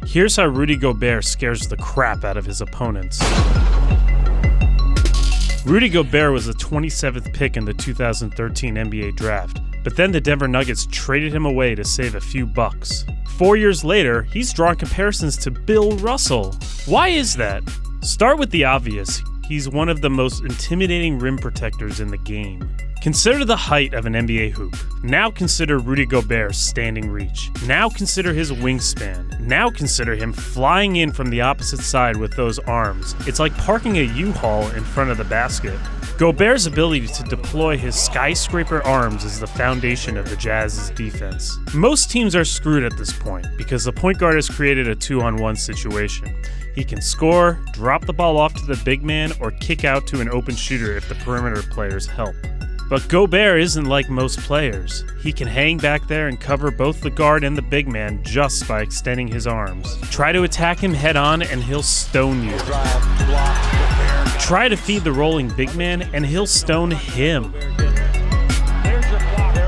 Here's how Rudy Gobert scares the crap out of his opponents. Rudy Gobert was the 27th pick in the 2013 NBA draft, but then the Denver Nuggets traded him away to save a few bucks. 4 years later, he's drawn comparisons to Bill Russell. Why is that? Start with the obvious. He's one of the most intimidating rim protectors in the game. Consider the height of an NBA hoop. Now consider Rudy Gobert's standing reach. Now consider his wingspan. Now consider him flying in from the opposite side with those arms. It's like parking a U-Haul in front of the basket. Gobert's ability to deploy his skyscraper arms is the foundation of the Jazz's defense. Most teams are screwed at this point because the point guard has created a 2-on-1 situation. He can score, drop the ball off to the big man, or kick out to an open shooter if the perimeter players help. But Gobert isn't like most players. He can hang back there and cover both the guard and the big man just by extending his arms. Try to attack him head on and he'll stone you. Try to feed the rolling big man and he'll stone him.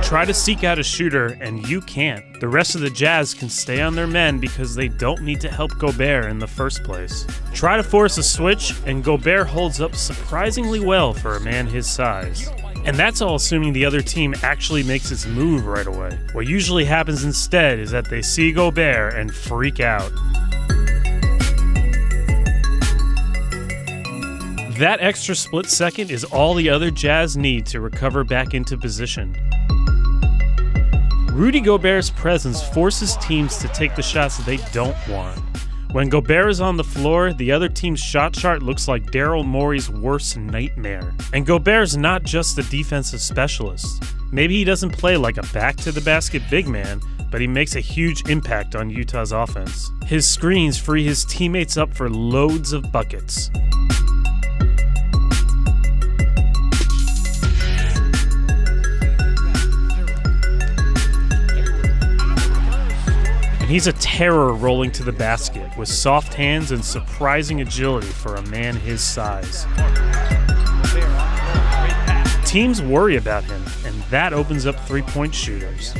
Try to seek out a shooter and you can't. The rest of the Jazz can stay on their men because they don't need to help Gobert in the first place. Try to force a switch and Gobert holds up surprisingly well for a man his size. And that's all assuming the other team actually makes its move right away. What usually happens instead is that they see Gobert and freak out. That extra split second is all the other Jazz need to recover back into position. Rudy Gobert's presence forces teams to take the shots they don't want. When Gobert is on the floor, the other team's shot chart looks like Daryl Morey's worst nightmare. And Gobert's not just a defensive specialist. Maybe he doesn't play like a back-to-the-basket big man, but he makes a huge impact on Utah's offense. His screens free his teammates up for loads of buckets. He's a terror rolling to the basket with soft hands and surprising agility for a man his size. Teams worry about him, and that opens up three-point shooters.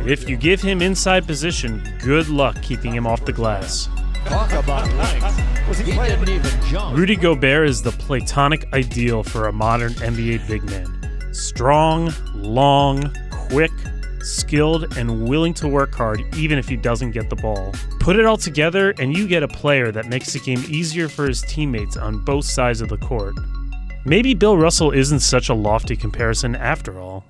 If you give him inside position, good luck keeping him off the glass. Talk about length. He didn't even jump. Rudy Gobert is the platonic ideal for a modern NBA big man. Strong, long, quick, skilled, and willing to work hard even if he doesn't get the ball. Put it all together and you get a player that makes the game easier for his teammates on both sides of the court. Maybe Bill Russell isn't such a lofty comparison after all.